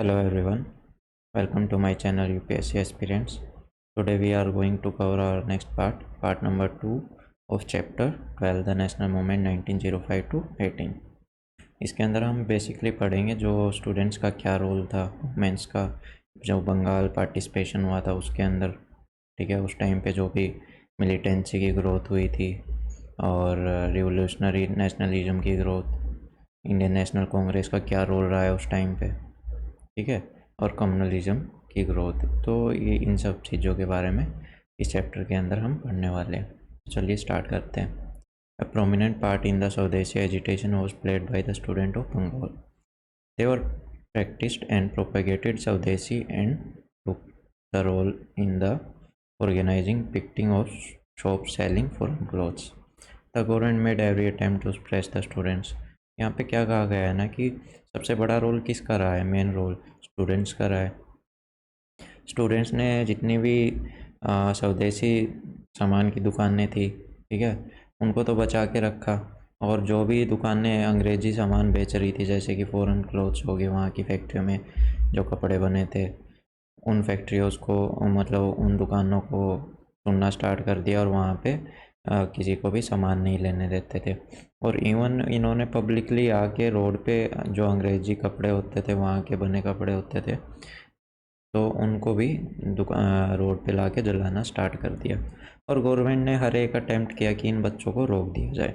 Hello everyone, welcome to my channel UPSC Aspirants. Today we are going to cover our next part number 2 of chapter 12 the national movement 1905 to 18. इसके अंदर हम basically पढ़ेंगे जो students का क्या role था, women's का जो बंगाल पार्टिसिपेशन हुआ था उसके अंदर, ठीक है। उस टाइम पे जो भी मिलिटेंसी की ग्रोथ हुई थी और रिवोल्यूशनरी नेशनलिज्म की ग्रोथ, इंडियन नेशनल कांग्रेस का क्या रोल रहा है उस टाइम पे, ठीक है, और कम्युनलिज्म की ग्रोथ। तो ये इन सब चीज़ों के बारे में इस चैप्टर के अंदर हम पढ़ने वाले हैं। चलिए स्टार्ट करते हैं। A prominent part in the Swadeshi agitation was played by the students of Bengal. They were practiced and propagated Swadeshi and took the role in the organizing picketing of shops selling foreign clothes. The government made every attempt to suppress the students. यहाँ पे क्या कहा गया है ना कि सबसे बड़ा रोल किसका रहा है, मेन रोल स्टूडेंट्स का रहा है। स्टूडेंट्स ने जितनी भी स्वदेशी सामान की दुकानें थी, ठीक है, उनको तो बचा के रखा, और जो भी दुकानें अंग्रेज़ी सामान बेच रही थी जैसे कि फ़ॉरेन क्लोथ्स हो गए, वहाँ की फैक्ट्रियों में जो कपड़े बने थे उन फैक्ट्रियों को मतलब उन दुकानों को सुनना स्टार्ट कर दिया और वहाँ पे किसी को भी सामान नहीं लेने देते थे। और इवन इन्होंने पब्लिकली आके रोड पे जो अंग्रेज़ी कपड़े होते थे, वहाँ के बने कपड़े होते थे, तो उनको भी रोड पे लाके जलाना स्टार्ट कर दिया। और गवर्नमेंट ने हर एक अटेम्प्ट किया कि इन बच्चों को रोक दिया जाए।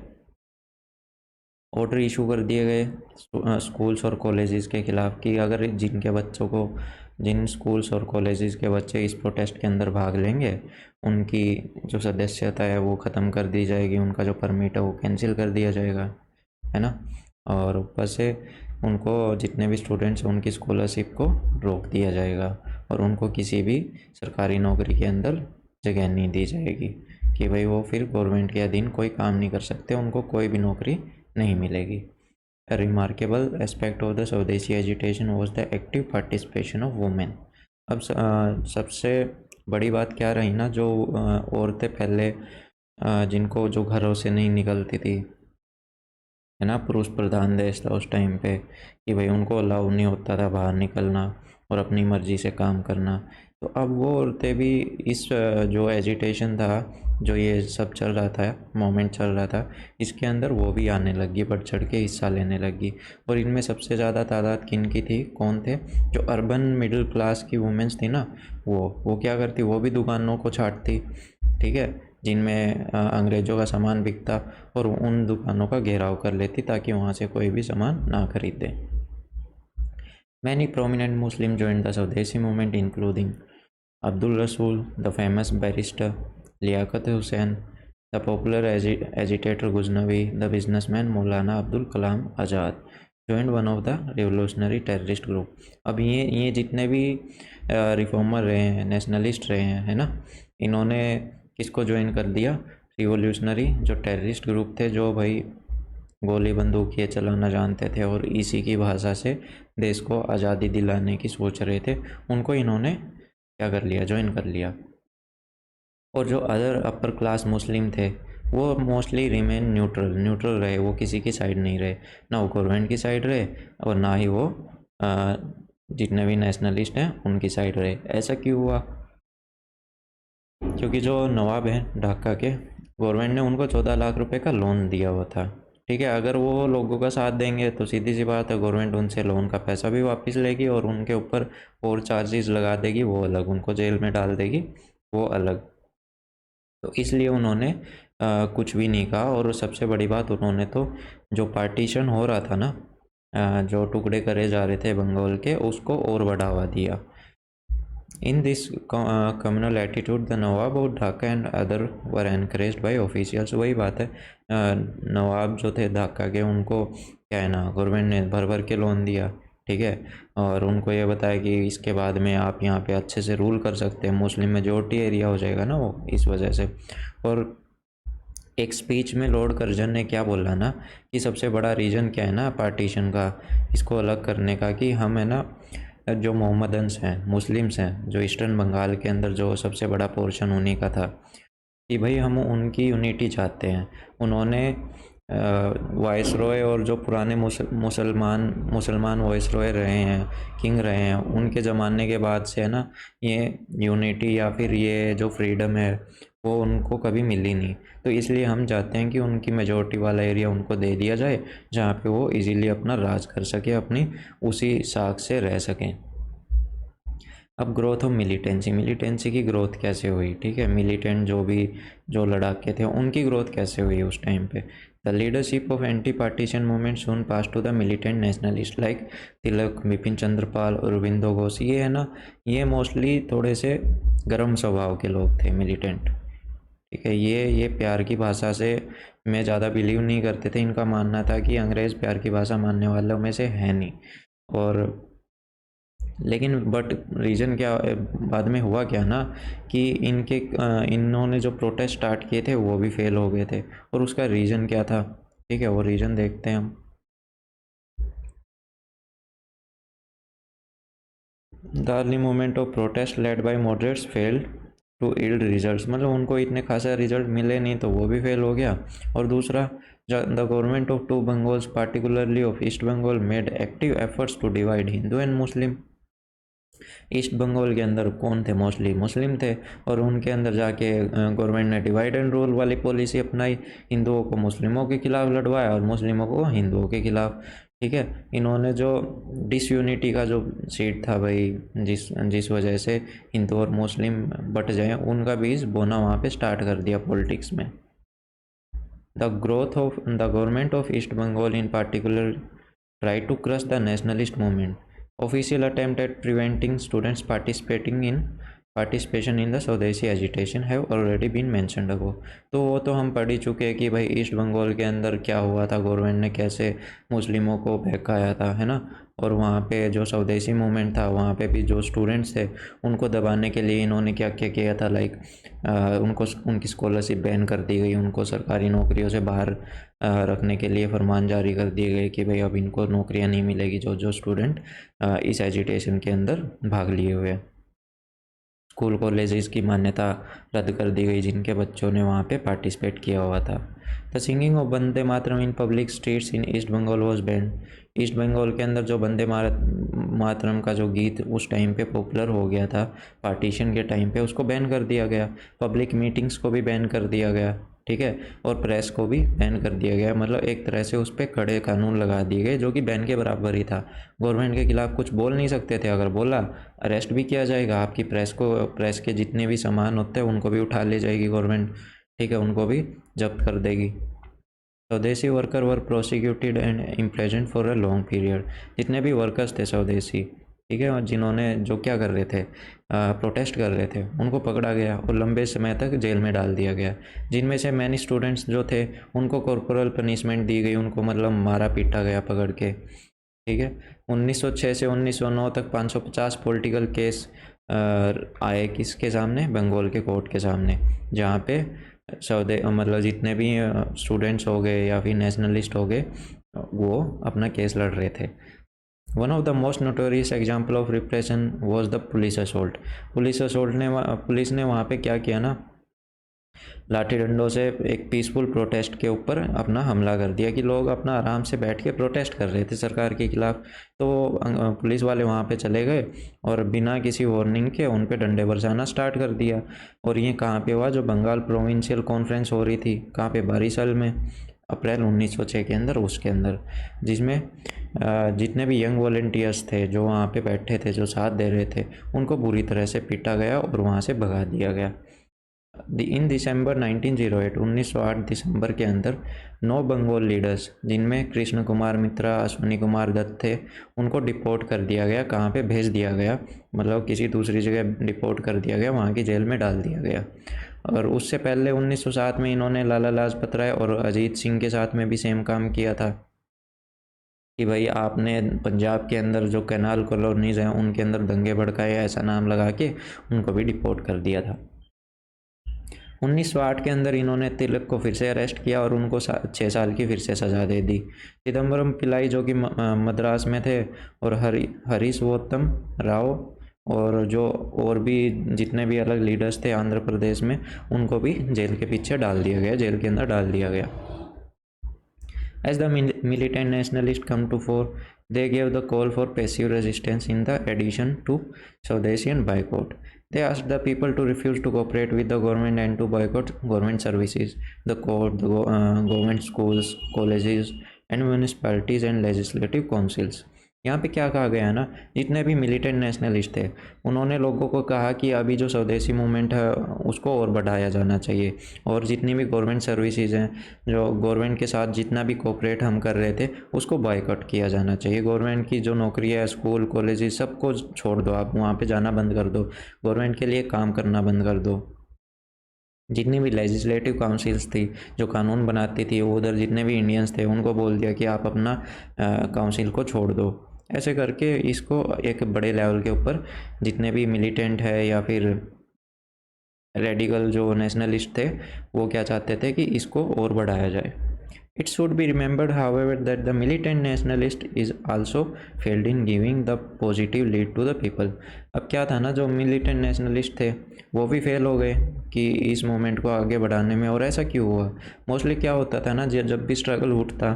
ऑर्डर इशू कर दिए गए स्कूल्स और कॉलेजेस के ख़िलाफ़ कि अगर जिन स्कूल्स और कॉलेजेस के बच्चे इस प्रोटेस्ट के अंदर भाग लेंगे, उनकी जो सदस्यता है वो ख़त्म कर दी जाएगी, उनका जो परमिट है वो कैंसिल कर दिया जाएगा, है ना। और ऊपर से उनको जितने भी स्टूडेंट्स हैं उनकी स्कॉलरशिप को रोक दिया जाएगा और उनको किसी भी सरकारी नौकरी के अंदर जगह नहीं दी जाएगी कि भाई वो फिर गवर्नमेंट के अधीन कोई काम नहीं कर सकते, उनको कोई भी नौकरी नहीं मिलेगी। A remarkable aspect of the swadeshi agitation was the active participation of women. अब सबसे बड़ी बात क्या रही ना, जो औरतें पहले जिनको जो घरों से नहीं निकलती थी, है ना, पुरुष प्रधान देश था उस टाइम पे कि भाई उनको अलाउ नहीं होता था बाहर निकलना और अपनी मर्ज़ी से काम करना। तो अब वो औरतें भी इस जो एजिटेशन था, जो ये सब चल रहा था, मोमेंट चल रहा था, इसके अंदर वो भी आने लगी, बढ़ चढ़ के हिस्सा लेने लगी। और इनमें सबसे ज़्यादा तादाद किन की थी, कौन थे? जो अर्बन मिडिल क्लास की वुमेंस थी ना, वो क्या करती, वो भी दुकानों को छाटती, ठीक है, जिनमें अंग्रेज़ों का सामान बिकता, और उन दुकानों का घेराव कर लेती ताकि वहाँ से कोई भी सामान ना खरीदे। Many prominent Muslims joined the Swadeshi movement including Abdul Rasul, the famous barrister, Liaquat Hussain, the popular agitator Ghaznavi, the businessman Maulana Abdul Kalam Azad joined one of the revolutionary terrorist group. अब ये जितने भी reformer रहे हैं, nationalist रहे हैं, है ना, इन्होंने किसको ज्वाइन कर दिया? रिवोल्यूशनरी जो टेररिस्ट ग्रुप थे, जो भाई गोली बंदूक ये चलाना जानते थे और इसी की भाषा से देश को आज़ादी दिलाने की सोच रहे थे, उनको इन्होंने क्या कर लिया? ज्वाइन कर लिया। और जो अदर अपर क्लास मुस्लिम थे वो मोस्टली रिमेन न्यूट्रल रहे, वो किसी की साइड नहीं रहे, ना वो गवर्नमेंट की साइड रहे और ना ही वो जितने भी नेशनलिस्ट हैं उनकी साइड रहे। ऐसा क्यों हुआ? क्योंकि जो नवाब हैं ढाका के, गवर्नमेंट ने उनको 14 लाख रुपए का लोन दिया हुआ था, ठीक है। अगर वो लोगों का साथ देंगे तो सीधी सी बात है, गवर्नमेंट उनसे लोन का पैसा भी वापस लेगी और उनके ऊपर और चार्जेस लगा देगी, वो अलग, उनको जेल में डाल देगी, वो अलग। तो इसलिए उन्होंने कुछ भी नहीं कहा। और सबसे बड़ी बात, उन्होंने तो जो पार्टीशन हो रहा था ना, जो टुकड़े करे जा रहे थे बंगाल के, उसको और बढ़ावा दिया। In this communal attitude, the Nawab of Dhaka and other were encouraged by officials. वही बात है, नवाब जो थे ढाका के, उनको क्या है ना, गवर्नमेंट ने भर भर के लोन दिया, ठीक है, और उनको ये बताया कि इसके बाद में आप यहाँ पे अच्छे से रूल कर सकते हैं, मुस्लिम मेजोरिटी एरिया हो जाएगा ना वो, इस वजह से। और एक स्पीच में लॉर्ड कर्जन ने क्या बोला ना कि सबसे बड़ा रीज़न क्या है ना पार्टीशन का, इसको अलग करने का, कि हम है ना जो मोहम्मदन्स हैं, मुस्लिम्स हैं, जो ईस्टर्न बंगाल के अंदर जो सबसे बड़ा पोर्शन उन्हीं का था, कि भाई हम उनकी यूनिटी चाहते हैं। उन्होंने वाइसरॉय और जो पुराने मुसलमान वाइसरॉय रहे हैं, किंग रहे हैं, उनके ज़माने के बाद से है ना, ये यूनिटी या फिर ये जो फ्रीडम है वो उनको कभी मिली नहीं। तो इसलिए हम चाहते हैं कि उनकी मेजॉरिटी वाला एरिया उनको दे दिया जाए, जहाँ पे वो इजीली अपना राज कर सके, अपनी उसी साख से रह सकें। अब ग्रोथ ऑफ मिलिटेंसी की ग्रोथ कैसे हुई, ठीक है, मिलिटेंट जो लड़ाके थे उनकी ग्रोथ कैसे हुई उस टाइम पे। The leadership of anti partition movement soon pass to the militant nationalist like Tilak, Bipin Chandra Pal, Aurobindo Ghosh. ये है ना, ये मोस्टली थोड़े से गर्म स्वभाव के लोग थे, मिलिटेंट, ठीक है। ये प्यार की भाषा से में ज़्यादा बिलीव नहीं करते थे। इनका मानना था कि अंग्रेज़ प्यार की भाषा मानने वालों में से है नहीं। और लेकिन बट रीज़न क्या, बाद में हुआ क्या ना कि इन्होंने जो प्रोटेस्ट स्टार्ट किए थे वो भी फेल हो गए थे। और उसका रीज़न क्या था, ठीक है, वो रीज़न देखते हैं हम। The early movement of protest led by moderates failed to yield results, मतलब उनको इतने खासा रिजल्ट मिले नहीं तो वो भी फेल हो गया। और दूसरा, the government of two Bengals particularly of East Bengal made active efforts to divide Hindu and Muslim. East Bengal के अंदर कौन थे, मोस्टली मुस्लिम थे, और उनके अंदर जाके गवर्नमेंट ने डिवाइड एंड रूल वाली पॉलिसी अपनाई। हिंदुओं को मुस्लिमों के खिलाफ लड़वाया और मुस्लिमों को हिंदुओं के खिलाफ, ठीक है। इन्होंने जो डिसयूनिटी का जो सीड था भाई, जिस वजह से हिंदू और मुस्लिम बट जाए, उनका बीज बोना वहाँ पे स्टार्ट कर दिया पॉलिटिक्स में। The growth of the government of East Bengal in particular try to crush the nationalist movement. Official attempt at preventing students participation in the swadeshi agitation have already been mentioned above. तो वो तो हम पढ़ ही चुके हैं कि भाई ईस्ट बंगाल के अंदर क्या हुआ था, गवर्नमेंट ने कैसे मुस्लिमों को बहकाया था, है ना। और वहाँ पे जो स्वदेशी मूवमेंट था, वहाँ पे भी जो स्टूडेंट्स थे उनको दबाने के लिए इन्होंने क्या क्या किया था, लाइक उनको उनकी स्कॉलरशिप बैन कर दी गई, उनको सरकारी नौकरियों से बाहर रखने के लिए फरमान जारी कर दिए गए कि भाई अब इनको नौकरियां नहीं मिलेगी जो जो स्टूडेंट इस एजिटेशन के अंदर भाग लिए हुए। स्कूल कॉलेजेस की मान्यता रद्द कर दी गई जिनके बच्चों ने वहाँ पे पार्टिसिपेट किया हुआ था। The singing of Vande Mataram in public streets in East Bengal was banned. East Bengal के अंदर जो वंदे मातरम का जो गीत उस टाइम पे पॉपुलर हो गया था पार्टीशन के टाइम पे, उसको बैन कर दिया गया। पब्लिक मीटिंग्स को भी बैन कर दिया गया, ठीक है, और प्रेस को भी बैन कर दिया गया। मतलब एक तरह से उस पर कड़े कानून लगा दिए गए जो कि बैन के बराबर ही था। गवर्नमेंट के खिलाफ कुछ बोल नहीं सकते थे, अगर बोला अरेस्ट भी किया जाएगा। आपकी प्रेस के जितने भी सामान होते हैं उनको भी उठा ले जाएगी गवर्नमेंट, ठीक है, उनको भी जब्त कर देगी। स्वदेशी worker were prosecuted and इम्प्रेजेंट for a long period. जितने भी वर्कर्स थे स्वदेशी, ठीक है, और जिन्होंने जो क्या कर रहे थे, प्रोटेस्ट कर रहे थे, उनको पकड़ा गया और लंबे समय तक जेल में डाल दिया गया। जिनमें से मैनी स्टूडेंट्स जो थे उनको कॉर्पोरल पनिशमेंट दी गई, उनको मतलब मारा पीटा गया पकड़ के, ठीक है। 1906 से 1909 तक 550 पॉलिटिकल केस आए किसके सामने, बंगाल के कोर्ट के सामने, जहाँ पे मतलब जितने भी स्टूडेंट्स हो गए या फिर नेशनलिस्ट हो गए वो अपना केस लड़ रहे थे। One of the most notorious example of repression was the police assault. Police ने वहाँ पे क्या किया ना, लाठी डंडों से एक पीसफुल प्रोटेस्ट के ऊपर अपना हमला कर दिया कि लोग अपना आराम से बैठ के प्रोटेस्ट कर रहे थे सरकार के खिलाफ। तो पुलिस वाले वहाँ पे चले गए और बिना किसी वार्निंग के उन पे डंडे बरसाना स्टार्ट कर दिया। और ये कहाँ पे हुआ, जो बंगाल प्रोविंशियल कॉन्फ्रेंस हो रही थी, कहाँ पे, बारिशल में, अप्रैल 1906 के अंदर, उसके अंदर, जिसमें जितने भी यंग वॉलेंटियर्स थे जो वहाँ पे बैठे थे, जो साथ दे रहे थे, उनको बुरी तरह से पीटा गया और वहाँ से भगा दिया गया। इन दिसंबर 1908, 1908 दिसंबर के अंदर 9 बंगाल लीडर्स, जिनमें कृष्ण कुमार मित्रा, अश्विनी कुमार दत्त थे, उनको डिपोर्ट कर दिया गया। कहाँ पे भेज दिया गया, मतलब किसी दूसरी जगह डिपोर्ट कर दिया गया, वहाँ की जेल में डाल दिया गया। और उससे पहले 1907 में इन्होंने लाला लाजपत राय और अजीत सिंह के साथ में भी सेम काम किया था कि भाई आपने पंजाब के अंदर जो कैनाल कॉलोनीज हैं उनके अंदर दंगे भड़काए, ऐसा नाम लगा के उनको भी डिपोर्ट कर दिया था। 1908 के अंदर इन्होंने तिलक को फिर से अरेस्ट किया और उनको 6 साल की फिर से सज़ा दे दी। चिदम्बरम पिल्लाई जो कि मद्रास में थे, और हरीशवोत्तम राव और जो और भी जितने भी अलग लीडर्स थे आंध्र प्रदेश में, उनको भी जेल के पीछे डाल दिया गया, जेल के अंदर डाल दिया गया। As the militant nationalists come to fore, they gave the call for passive resistance in the addition to Swadeshi and boycott. They asked the people to refuse to cooperate with the government and to boycott government services, the court, government schools, colleges, and municipalities and legislative councils. यहाँ पे क्या कहा गया है ना, जितने भी militant nationalist थे उन्होंने लोगों को कहा कि अभी जो स्वदेशी मूवमेंट है उसको और बढ़ाया जाना चाहिए, और जितनी भी गवर्नमेंट सर्विसेज हैं, जो गवर्नमेंट के साथ जितना भी कोऑपरेट हम कर रहे थे उसको बॉयकॉट किया जाना चाहिए। गवर्नमेंट की जो नौकरी है, स्कूल कॉलेजेस सबको छोड़ दो, आप वहाँ पे जाना बंद कर दो, गवर्नमेंट के लिए काम करना बंद कर दो। जितनी भी लेजिस्लेटिव काउंसिल्स थी जो कानून बनाती थी, वो उधर जितने भी इंडियंस थे उनको बोल दिया कि आप अपना काउंसिल को छोड़ दो। ऐसे करके इसको एक बड़े लेवल के ऊपर जितने भी मिलिटेंट है या फिर रेडिकल जो नेशनलिस्ट थे वो क्या चाहते थे कि इसको और बढ़ाया जाए। It should be remembered, however, that the militant nationalist is also failed in giving the positive lead to the people. अब क्या था ना, जो मिलिटेंट नेशनलिस्ट थे वो भी फेल हो गए कि इस मूवमेंट को आगे बढ़ाने में। और ऐसा क्यों हुआ? मोस्टली क्या होता था ना, जब भी स्ट्रगल उठता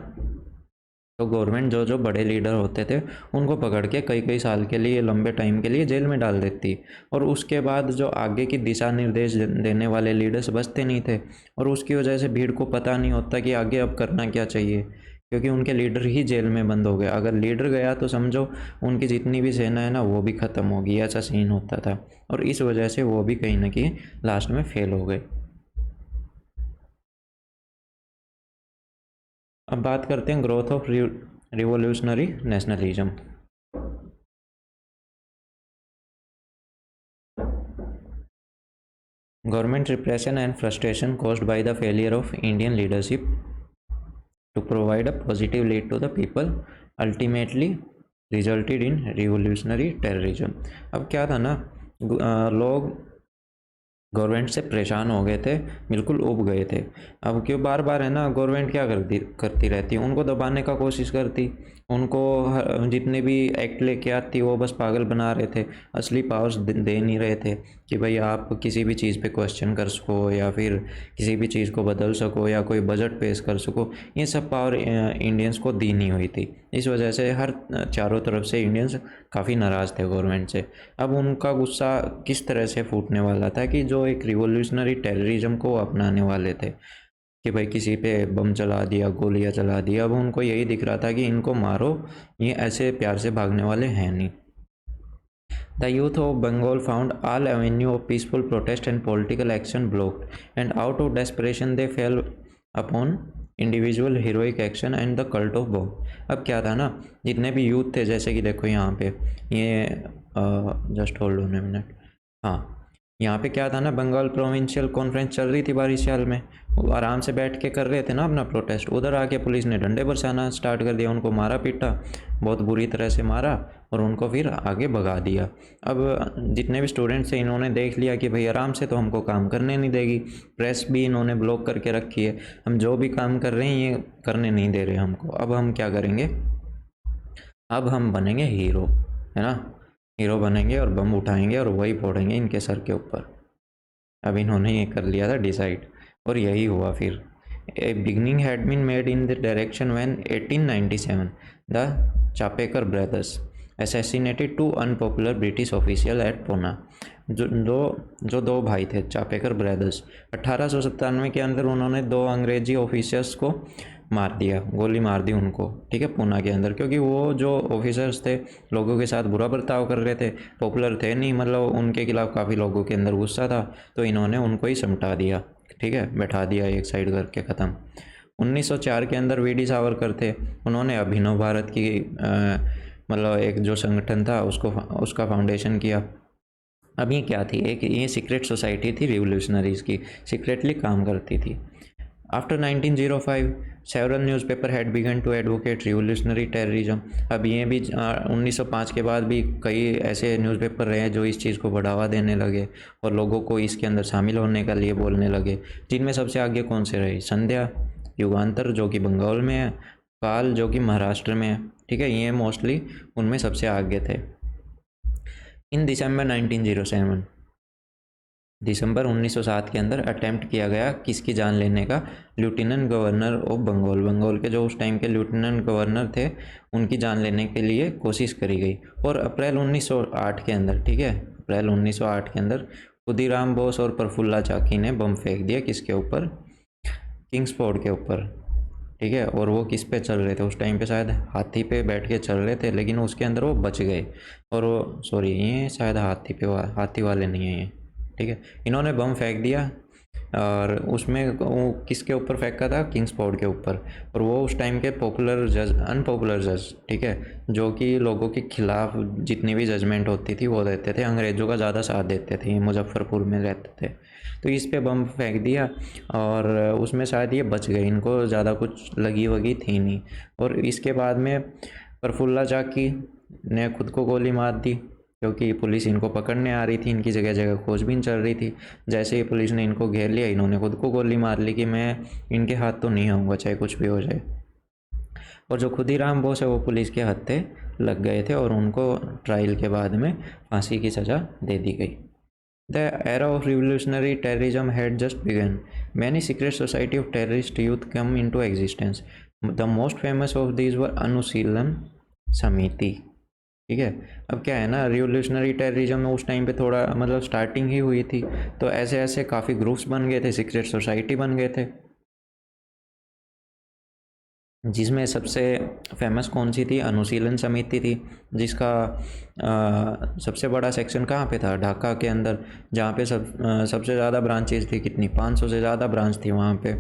तो गवर्नमेंट जो बड़े लीडर होते थे उनको पकड़ के कई कई साल के लिए, लंबे टाइम के लिए जेल में डाल देती, और उसके बाद जो आगे की दिशा निर्देश देने वाले लीडर्स बचते नहीं थे, और उसकी वजह से भीड़ को पता नहीं होता कि आगे अब करना क्या चाहिए, क्योंकि उनके लीडर ही जेल में बंद हो गए। अगर लीडर गया तो समझो उनकी जितनी भी सेना है ना वो भी ख़त्म होगी, ऐसा सीन होता था, और इस वजह से वो भी कहीं ना कहीं लास्ट में फेल हो गए। अब बात करते हैं growth of revolutionary nationalism. Government repression and frustration caused by the failure of Indian leadership to provide a positive lead to the people ultimately resulted in revolutionary terrorism. अब क्या था ना, लोग गवर्नमेंट से परेशान हो गए थे, बिल्कुल उब गए थे। अब क्यों बार बार है ना, गवर्नमेंट क्या करती रहती, उनको दबाने का कोशिश करती, उनको जितने भी एक्ट लेके आती वो बस पागल बना रहे थे, असली पावर्स दे नहीं रहे थे कि भाई आप किसी भी चीज़ पे क्वेश्चन कर सको या फिर किसी भी चीज़ को बदल सको या कोई बजट पेश कर सको। ये सब पावर इंडियंस को दी नहीं हुई थी। इस वजह से हर चारों तरफ से इंडियंस काफ़ी नाराज़ थे गवर्नमेंट से। अब उनका गुस्सा किस तरह से फूटने वाला था कि जो एक रिवोल्यूशनरी टेररिज्म को अपनाने वाले थे कि भाई किसी पे बम चला दिया, गोलियां चला दिया। अब उनको यही दिख रहा था कि इनको मारो, ये ऐसे प्यार से भागने वाले हैं नहीं। The youth of Bengal found all avenue of peaceful protest and political action blocked, and out of desperation they fell upon individual heroic action and the cult of bomb. अब क्या था ना, जितने भी यूथ थे, जैसे कि देखो यहाँ पे ये just hold on a minute, हाँ यहाँ पे क्या था ना, बंगाल प्रोविंशियल कॉन्फ्रेंस चल रही थी 22 साल में, वो आराम से बैठ के कर रहे थे ना अपना प्रोटेस्ट। उधर आके पुलिस ने डंडे बरसाना स्टार्ट कर दिया, उनको मारा पीटा, बहुत बुरी तरह से मारा और उनको फिर आगे भगा दिया। अब जितने भी स्टूडेंट्स थे इन्होंने देख लिया कि भाई आराम से तो हमको काम करने नहीं देगी, प्रेस भी इन्होंने ब्लॉक करके रखी है, हम जो भी काम कर रहे हैं ये करने नहीं दे रहे हमको। अब हम क्या करेंगे, अब हम बनेंगे हीरो, है ना, हीरो बनेंगे और बम उठाएंगे और वही फोड़ेंगे इनके सर के ऊपर। अब इन्होंने ये कर लिया था डिसाइड, और यही हुआ फिर। A beginning had been made in the direction when 1897 the Chapekar brothers assassinated two unpopular British official at Poona. जो दो भाई थे चापेकर ब्रदर्स, 1897 के अंदर उन्होंने 2 अंग्रेजी ऑफिसर्स को मार दिया, गोली मार दी उनको, ठीक है, पूना के अंदर। क्योंकि वो जो ऑफिसर्स थे लोगों के साथ बुरा बर्ताव कर रहे थे, पॉपुलर थे नहीं, मतलब उनके खिलाफ काफ़ी लोगों के अंदर गुस्सा था, तो इन्होंने उनको ही समटा दिया, ठीक है, बैठा दिया एक साइड करके, ख़त्म। 1904 के अंदर वी डी सावरकर थे, उन्होंने अभिनव भारत की मतलब एक जो संगठन था उसका फाउंडेशन किया। अब ये क्या थी, एक ये सीक्रेट सोसाइटी थी रिवोल्यूशनरीज़ की, सीक्रेटली काम करती थी। After 1905 several newspaper had begun to advocate revolutionary terrorism. अब ये भी 1905 के बाद भी कई ऐसे न्यूज़पेपर रहे जो इस चीज़ को बढ़ावा देने लगे और लोगों को इसके अंदर शामिल होने का लिए बोलने लगे। जिनमें सबसे आगे कौन से रहे, संध्या, युगांतर जो कि बंगाल में है, काल जो कि महाराष्ट्र में है, ठीक है, ये मोस्टली उनमें सबसे आगे थे। इन दिसंबर 1907 दिसंबर 1907 के अंदर अटेम्प्ट किया गया किसकी जान लेने का, lieutenant governor of Bengal, Bengal के जो उस टाइम के लेफ्टिनेंट गवर्नर थे उनकी जान लेने के लिए कोशिश करी गई। और अप्रैल 1908 के अंदर, ठीक है, अप्रैल 1908 के अंदर खुदीराम बोस और प्रफुल्ला चाकी ने बम फेंक दिया किसके ऊपर, किंग्सफोर्ड के ऊपर, ठीक है। और वो किस पे चल रहे थे उस टाइम पे, शायद हाथी पे बैठ के चल रहे थे, लेकिन उसके अंदर वो बच गए। और वो सॉरी, ये शायद हाथी पे हाथी वाले नहीं है ये, ठीक है। इन्होंने बम फेंक दिया और उसमें वो किसके ऊपर फेंका था, किंग्सफोर्ड के ऊपर। और वो उस टाइम के पॉपुलर जज, अनपॉपुलर जज, ठीक है, जो कि लोगों के खिलाफ जितनी भी जजमेंट होती थी वो देते थे, अंग्रेज़ों का ज़्यादा साथ देते थे, ये मुजफ्फरपुर में रहते थे। तो इस पे बम फेंक दिया और उसमें शायद ये बच गए, इनको ज़्यादा कुछ लगी वगी थी नहीं। और इसके बाद में प्रफुल्ला चाकी ने खुद को गोली मार दी, क्योंकि पुलिस इनको पकड़ने आ रही थी, इनकी जगह जगह खोजबीन चल रही थी। जैसे ही पुलिस ने इनको घेर लिया, इन्होंने खुद को गोली मार ली कि मैं इनके हाथ तो नहीं आऊँगा चाहे कुछ भी हो जाए। और जो खुदीराम बोस है वो पुलिस के हत्थे लग गए थे और उनको ट्रायल के बाद में फांसी की सज़ा दे दी गई। The era of revolutionary terrorism had just begun. Many secret society of terrorist youth come into existence. The most famous of these were अनुशीलन समिति, ठीक है। अब क्या है ना, रिवोल्यूशनरी टेररिज्म में उस टाइम पे थोड़ा मतलब स्टार्टिंग ही हुई थी, तो ऐसे ऐसे काफ़ी ग्रुप्स बन गए थे, सीक्रेट सोसाइटी बन गए थे, जिसमें सबसे फेमस कौन सी थी, अनुशीलन समिति थी, जिसका सबसे बड़ा सेक्शन कहाँ पे था, ढाका के अंदर, जहाँ पे सबसे ज़्यादा ब्रांचेज थी, कितनी 500 से ज़्यादा ब्रांच थी वहाँ पे।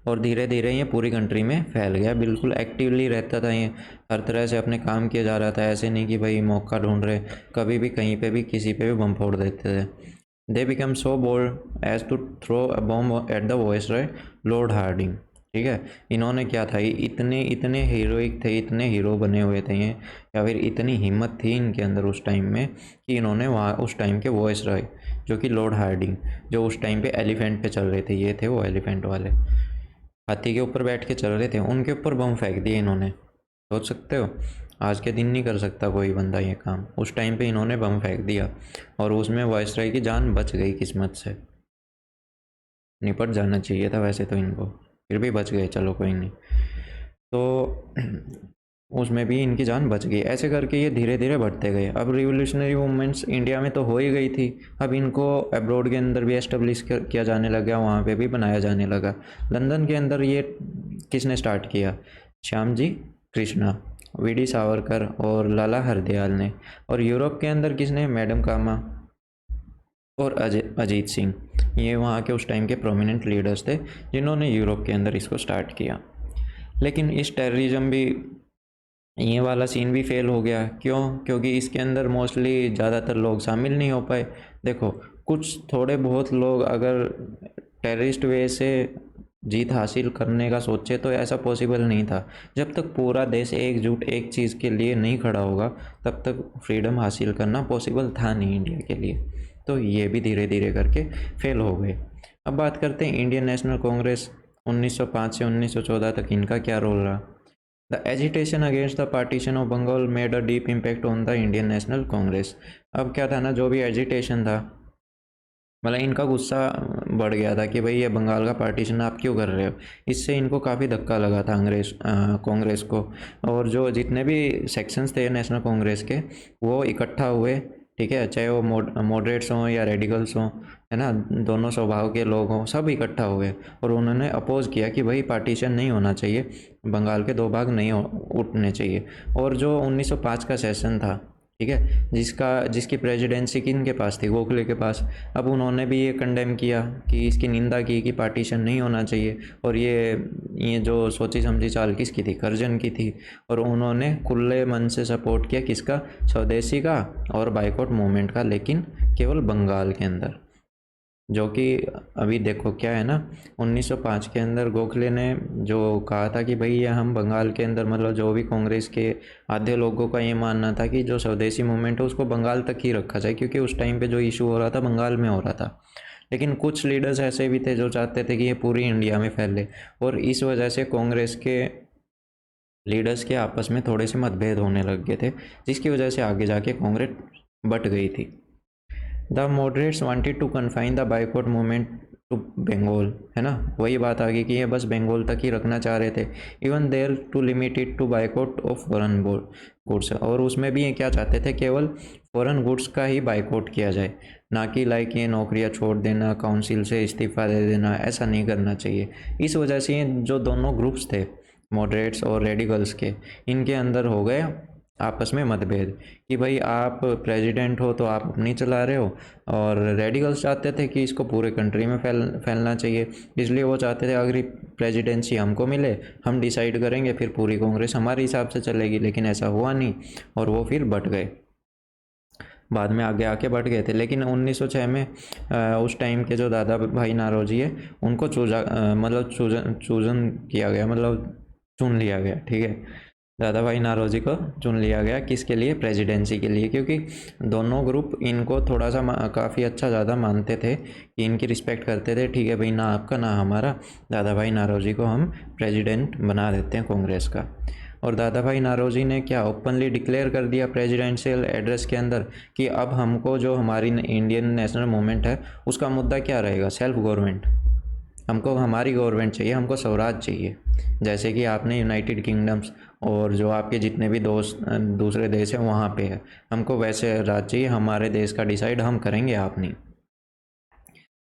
और धीरे धीरे ये पूरी कंट्री में फैल गया, बिल्कुल एक्टिवली रहता था ये, हर तरह से अपने काम किया जा रहा था। ऐसे नहीं कि भाई मौका ढूंढ रहे, कभी भी कहीं पे भी किसी पे भी बम फोड़ देते थे। They become so bold as to throw a bomb at the viceroy Lord Hardinge, ठीक है। इन्होंने क्या था, ये इतने इतने हीरोइक थे, इतने हीरो बने हुए थे ये, या फिर इतनी हिम्मत थी इनके अंदर उस टाइम में कि इन्होंने वहाँ उस टाइम के वॉइसरॉय, जो कि लॉर्ड हार्डिंग, जो उस टाइम पे एलिफेंट पे चल रहे थे, ये थे वो एलिफेंट वाले, हाथी के ऊपर बैठ के चल रहे थे, उनके ऊपर बम फेंक दिए इन्होंने। सोच सकते हो, आज के दिन नहीं कर सकता कोई बंदा ये काम, उस टाइम पे इन्होंने बम फेंक दिया और उसमें वायसराय की जान बच गई किस्मत से। निपट जाना चाहिए था वैसे तो इनको, फिर भी बच गए, चलो कोई नहीं। तो उसमें भी इनकी जान बच गई। ऐसे करके ये धीरे धीरे बढ़ते गए। अब रिवोल्यूशनरी मूवमेंट्स इंडिया में तो हो ही गई थी, अब इनको अब्रॉड के अंदर भी एस्टेब्लिश किया जाने लगा, वहाँ पे भी बनाया जाने लगा। लंदन के अंदर ये किसने स्टार्ट किया, श्याम जी कृष्णा, वीडी सावरकर और लाला हरदयाल ने। और यूरोप के अंदर किसने, मैडम कामा और अजीत सिंह, ये वहाँ के उस टाइम के प्रोमिनेंट लीडर्स थे जिन्होंने यूरोप के अंदर इसको स्टार्ट किया। लेकिन इस टेररिज्म भी, ये वाला सीन भी फेल हो गया। क्यों? क्योंकि इसके अंदर मोस्टली ज़्यादातर लोग शामिल नहीं हो पाए। देखो, कुछ थोड़े बहुत लोग अगर टेररिस्ट वे से जीत हासिल करने का सोचे तो ऐसा पॉसिबल नहीं था। जब तक पूरा देश एकजुट एक चीज़ के लिए नहीं खड़ा होगा तब तक फ्रीडम हासिल करना पॉसिबल था नहीं इंडिया के लिए। तो ये भी धीरे धीरे करके फेल हो गए। अब बात करते हैं इंडियन नेशनल कांग्रेस 1905 से 1914 तक इनका क्या रोल रहा। The agitation against the partition of Bengal made a deep impact on the Indian National Congress. अब क्या था ना, जो भी एजिटेशन था, मतलब इनका गुस्सा बढ़ गया था कि भाई ये बंगाल का पार्टीशन आप क्यों कर रहे हो। इससे इनको काफ़ी धक्का लगा था कांग्रेस को। और जो जितने भी सेक्शंस थे नेशनल कांग्रेस के, वो इकट्ठा हुए, ठीक है, चाहे वो मॉडरेट्स हों या रेडिकल्स हों, है ना, दोनों स्वभाव के लोग हों, सब इकट्ठा हुए और उन्होंने अपोज़ किया कि भाई पार्टीशन नहीं होना चाहिए, बंगाल के दो भाग नहीं उठने चाहिए। और जो 1905 का सेशन था, ठीक है, जिसकी प्रेसिडेंसी किन के पास थी, गोखले के पास। अब उन्होंने भी ये कंडेम किया कि इसकी निंदा की कि पार्टीशन नहीं होना चाहिए। और ये जो सोची समझी चाल किसकी थी, कर्जन की थी। और उन्होंने खुले मन से सपोर्ट किया किसका, स्वदेशी का और बाइकआउट मूवमेंट का, लेकिन केवल बंगाल के अंदर। जो कि अभी देखो क्या है ना, 1905 के अंदर गोखले ने जो कहा था कि भाई ये हम बंगाल के अंदर, मतलब जो भी कांग्रेस के आधे लोगों का ये मानना था कि जो स्वदेशी मूवमेंट है उसको बंगाल तक ही रखा जाए, क्योंकि उस टाइम पे जो इशू हो रहा था बंगाल में हो रहा था। लेकिन कुछ लीडर्स ऐसे भी थे जो चाहते थे कि ये पूरी इंडिया में फैले, और इस वजह से कांग्रेस के लीडर्स के आपस में थोड़े से मतभेद होने लग गए थे, जिसकी वजह से आगे जाके कांग्रेस बट गई थी। The moderates wanted to confine the boycott movement to Bengal, है ना, वही बात आ गई कि ये बस बंगाल तक ही रखना चाह रहे थे। Even there to limit it to boycott of foreign goods, और उसमें भी ये क्या चाहते थे, केवल फॉरेन गुड्स का ही बाइकआउट किया जाए, ना कि लाइक ये नौकरियां छोड़ देना, काउंसिल से इस्तीफा दे देना, ऐसा नहीं करना चाहिए। इस वजह से ये जो दोनों ग्रुप्स थे मॉडरेट्स और रेडिकल्स के, इनके अंदर हो गए आपस में मतभेद कि भाई आप प्रेसिडेंट हो तो आप अपनी चला रहे हो, और रेडिकल्स चाहते थे कि इसको पूरे कंट्री में फैलना चाहिए, इसलिए वो चाहते थे अगर प्रेसिडेंसी हमको मिले हम डिसाइड करेंगे, फिर पूरी कांग्रेस हमारे हिसाब से चलेगी। लेकिन ऐसा हुआ नहीं और वो फिर बट गए, बाद में आगे आके बढ़ गए थे। लेकिन 1906 में उस टाइम के जो दादा भाई नारोजी है उनको चूजन किया गया, मतलब चुन लिया गया, ठीक है, दादा भाई नारोजी को चुन लिया गया, किसके लिए, प्रेसिडेंसी के लिए, क्योंकि दोनों ग्रुप इनको थोड़ा सा काफ़ी अच्छा ज़्यादा मानते थे, कि इनकी रिस्पेक्ट करते थे, ठीक है भाई, ना आपका ना हमारा, दादा भाई नारोजी को हम प्रेसिडेंट बना देते हैं कांग्रेस का। और दादा भाई नारोजी ने क्या ओपनली डिक्लेयर कर दिया प्रेसिडेंशियल एड्रेस के अंदर कि अब हमको जो हमारी इंडियन नेशनल मूवमेंट है उसका मुद्दा क्या रहेगा, सेल्फ गवर्नमेंट, हमको हमारी गवर्नमेंट चाहिए, हमको स्वराज चाहिए, जैसे कि आपने यूनाइटेड किंगडम्स और जो आपके जितने भी दूसरे देश हैं वहाँ पे है, हमको वैसे राज चाहिए, हमारे देश का डिसाइड हम करेंगे, आप नहीं।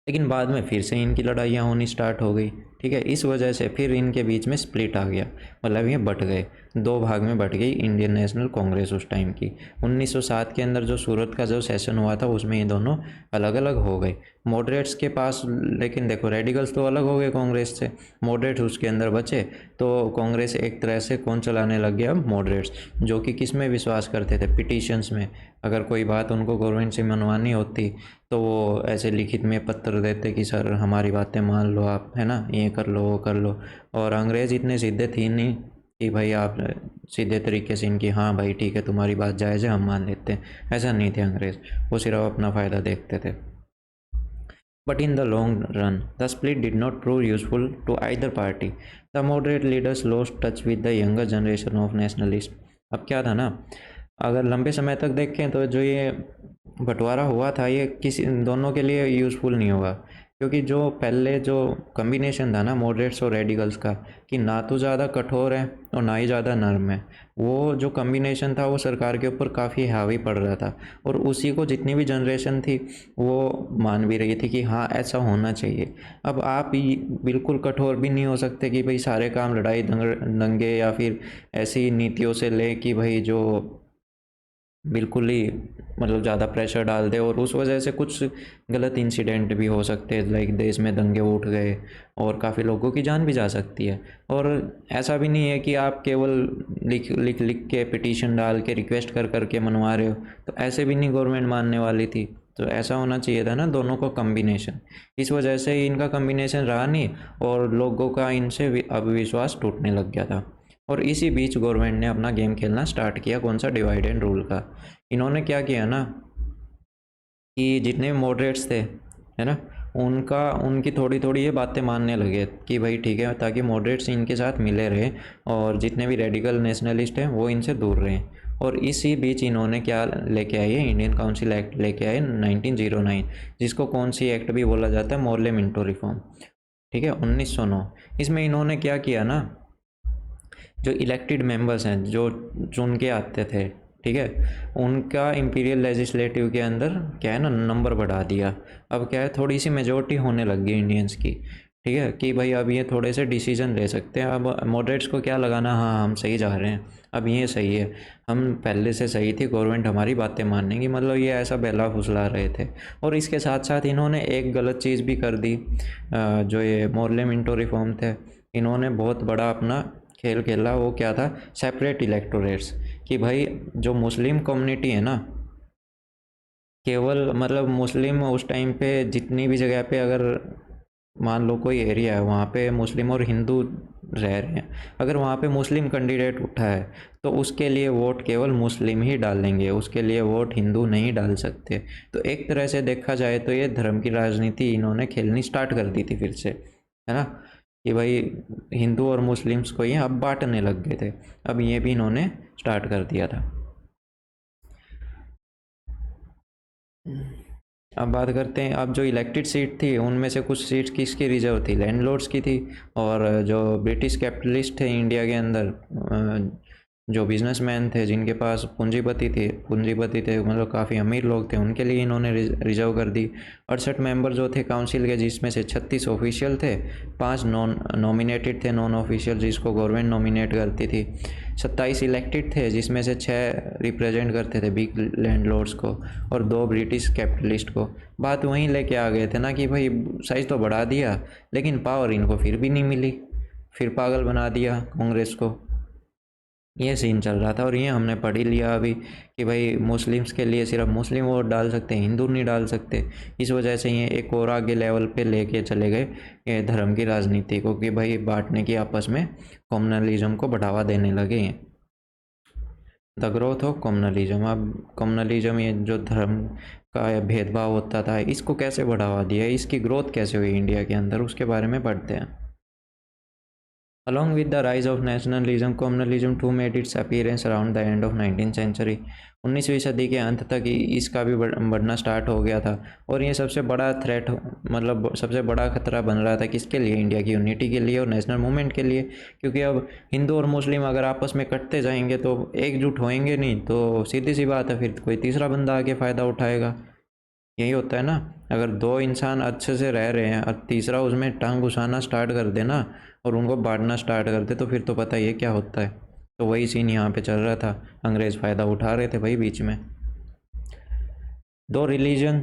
लेकिन बाद में फिर से इनकी लड़ाइयाँ होनी स्टार्ट हो गई, ठीक है, इस वजह से फिर इनके बीच में स्प्लिट आ गया, मतलब ये बट गए, दो भाग में बट गई इंडियन नेशनल कांग्रेस उस टाइम की। 1907 के अंदर जो सूरत का जो सेशन हुआ था उसमें ये दोनों अलग अलग हो गए, मॉडरेट्स के पास, लेकिन देखो रेडिकल्स तो अलग हो गए कांग्रेस से, मॉडरेट्स उसके अंदर बचे, तो कांग्रेस एक तरह से कौन चलाने लग गया, मॉडरेट्स, जो कि किस में विश्वास करते थे, पिटीशंस में, अगर कोई बात उनको गवर्नमेंट से मनवानी होती तो वो ऐसे लिखित में पत्र देते कि सर हमारी बातें मान लो आप, है ना, ये कर लो वो कर लो। और अंग्रेज़ इतने सीधे थी नहीं कि भाई आप सीधे तरीके से इनकी हाँ भाई ठीक है तुम्हारी बात जायज़ है हम मान लेते हैं, ऐसा नहीं थे अंग्रेज़, वो सिर्फ अपना फ़ायदा देखते थे। But in the long run, the split did not prove useful to either party. The moderate leaders lost touch with the younger generation of nationalists. अब क्या था ना, अगर लंबे समय तक देखें तो जो ये बंटवारा हुआ था ये किसी दोनों के लिए यूज़फुल नहीं होगा, क्योंकि जो पहले जो कम्बिनेशन था ना मॉडरेट्स और रेडिकल्स का, कि ना तो ज़्यादा कठोर है और ना ही ज़्यादा नर्म है, वो जो कम्बिनेशन था वो सरकार के ऊपर काफ़ी हावी पड़ रहा था, और उसी को जितनी भी जनरेशन थी वो मान भी रही थी कि हाँ ऐसा होना चाहिए। अब आप बिल्कुल कठोर भी नहीं हो सकते कि भाई सारे काम लड़ाई दंगे या फिर ऐसी नीतियों से ले कि भाई जो बिल्कुल ही मतलब ज़्यादा प्रेशर डाल दे, और उस वजह से कुछ गलत इंसिडेंट भी हो सकते हैं, लाइक देश में दंगे उठ गए और काफ़ी लोगों की जान भी जा सकती है। और ऐसा भी नहीं है कि आप केवल लिख लिख लिख के पिटीशन डाल के रिक्वेस्ट कर करके मनवा रहे हो, तो ऐसे भी नहीं गवर्नमेंट मानने वाली थी, तो ऐसा होना चाहिए था ना दोनों को कम्बिनेशन। इस वजह से इनका कम्बिनेशन रहा नहीं और लोगों का इनसे अब विश्वास टूटने लग गया था। और इसी बीच गवर्नमेंट ने अपना गेम खेलना स्टार्ट किया, कौन सा, डिवाइड एंड रूल का। इन्होंने क्या किया ना कि जितने मॉडरेट्स थे, है ना, उनकी थोड़ी थोड़ी ये बातें मानने लगे कि भाई ठीक है, ताकि मॉडरेट्स इनके साथ मिले रहे और जितने भी रेडिकल नेशनलिस्ट हैं वो इनसे दूर रहें। और इसी बीच इन्होंने क्या लेके आए, इंडियन काउंसिल एक्ट लेके आए 1909, जिसको कौन सी एक्ट भी बोला जाता है, मोर्ले मिंटो रिफॉर्म, ठीक है, 1909। इसमें इन्होंने क्या किया ना, जो इलेक्टेड मेंबर्स हैं जो चुन के आते थे, ठीक है, उनका इंपीरियल लेजिस्लेटिव के अंदर क्या है ना नंबर बढ़ा दिया। अब क्या है, थोड़ी सी मेजोरिटी होने लग गई इंडियंस की, ठीक है, कि भाई अब ये थोड़े से डिसीजन ले सकते हैं। अब मॉडरेट्स को क्या लगाना, हाँ हम सही जा रहे हैं, अब ये सही है, हम पहले से सही थी, गवर्नमेंट हमारी बातें मानने की, मतलब ये ऐसा बहला फुसला रहे थे। और इसके साथ साथ इन्होंने एक गलत चीज़ भी कर दी, जो ये मोर्ले मिंटो रिफॉर्म थे, इन्होंने बहुत बड़ा अपना खेल खेला। वो क्या था, सेपरेट इलेक्टोरेट्स, कि भाई जो मुस्लिम कम्युनिटी है ना, केवल मतलब मुस्लिम उस टाइम पे जितनी भी जगह पे अगर मान लो कोई एरिया है वहाँ पे मुस्लिम और हिंदू रह रहे हैं, अगर वहाँ पे मुस्लिम कैंडिडेट उठा है तो उसके लिए वोट केवल मुस्लिम ही डालेंगे, उसके लिए वोट हिंदू नहीं डाल सकते। तो एक तरह से देखा जाए तो ये धर्म की राजनीति इन्होंने खेलनी स्टार्ट कर दी थी फिर से, है ना, कि भाई हिंदू और मुस्लिम्स को ये अब बांटने लग गए थे, अब ये भी इन्होंने स्टार्ट कर दिया था। अब बात करते हैं, अब जो इलेक्टेड सीट थी उनमें से कुछ सीट्स किसकी रिजर्व थी, लैंडलॉर्ड्स की थी। और जो ब्रिटिश कैपिटलिस्ट थे इंडिया के अंदर, जो बिजनेसमैन थे जिनके पास पूंजीपति थे मतलब काफ़ी अमीर लोग थे, उनके लिए इन्होंने रिजर्व कर दी। 68 मेंबर जो थे काउंसिल के, जिसमें से 36 ऑफिशियल थे, 5 नॉमिनेटेड थे, नॉन ऑफिशियल जिसको गवर्नमेंट नॉमिनेट करती थी। 27 इलेक्टेड थे, जिसमें से 6 रिप्रेजेंट करते थे बिग लैंडलॉर्ड्स को और 2 ब्रिटिश कैपिटलिस्ट को। बात वहीं लेके आ गए थे ना कि भाई साइज तो बढ़ा दिया लेकिन पावर इनको फिर भी नहीं मिली, फिर पागल बना दिया कांग्रेस को। ये सीन चल रहा था और ये हमने पढ़ ही लिया अभी कि भाई मुस्लिम्स के लिए सिर्फ मुस्लिम वोट डाल सकते हैं, हिंदू नहीं डाल सकते। इस वजह से ये एक और आगे लेवल पे लेके चले गए ये धर्म की राजनीति को कि भाई बांटने की, आपस में कम्युनलिज्म को बढ़ावा देने लगे हैं। The growth of communalism. अब कम्युनलिज्म, ये जो धर्म का भेदभाव होता था, इसको कैसे बढ़ावा दिया, इसकी ग्रोथ कैसे हुई इंडिया के अंदर, उसके बारे में पढ़ते हैं। Along with the rise of nationalism, communalism too made its appearance around the end of 19th century. 19वीं सदी के अंत तक इसका भी बढ़ना स्टार्ट हो गया था और ये सबसे बड़ा थ्रेट, मतलब सबसे बड़ा खतरा बन रहा था किसके लिए, इंडिया की यूनिटी के लिए और नेशनल मूवमेंट के लिए। क्योंकि अब हिंदू और मुस्लिम अगर आपस में कटते जाएंगे तो एकजुट होएंगे नहीं, तो सीधी सी बात है फिर कोई तीसरा बंदा आके फ़ायदा उठाएगा। यही होता है ना, अगर 2 इंसान अच्छे से रह रहे हैं और तीसरा उसमें टांग घुसाना स्टार्ट कर देना और उनको बांटना स्टार्ट कर दे तो फिर तो पता ही है क्या होता है। तो वही सीन यहाँ पे चल रहा था, अंग्रेज़ फ़ायदा उठा रहे थे भाई बीच में। दो religion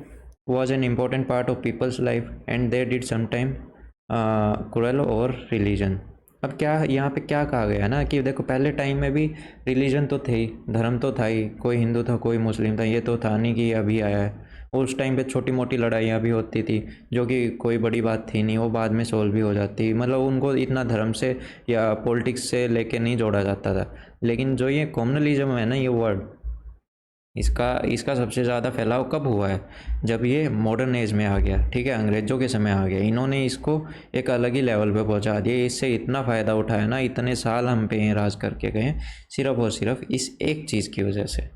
was an important part of people's life and they did sometime crural और रिलीजन। अब क्या यहाँ पे क्या कहा गया ना कि देखो पहले टाइम में भी रिलीजन तो थे ही, धर्म तो था ही, कोई हिंदू था कोई मुस्लिम था, ये तो था नहीं कि अभी आया है। उस टाइम पे छोटी मोटी लड़ाइयाँ भी होती थी जो कि कोई बड़ी बात थी नहीं, वो बाद में सोल्व भी हो जाती, मतलब उनको इतना धर्म से या पॉलिटिक्स से लेके नहीं जोड़ा जाता था। लेकिन जो ये कम्युनलिज्म है ना, ये वर्ड, इसका इसका सबसे ज़्यादा फैलाव कब हुआ है, जब ये मॉडर्न एज में आ गया, ठीक है, अंग्रेज़ों के समय आ गया। इन्होंने इसको एक अलग ही लेवल पे पहुंचा दिया, इससे इतना फ़ायदा उठाया ना, इतने साल हम पे ये राज करके गए सिर्फ और सिर्फ इस एक चीज़ की वजह से।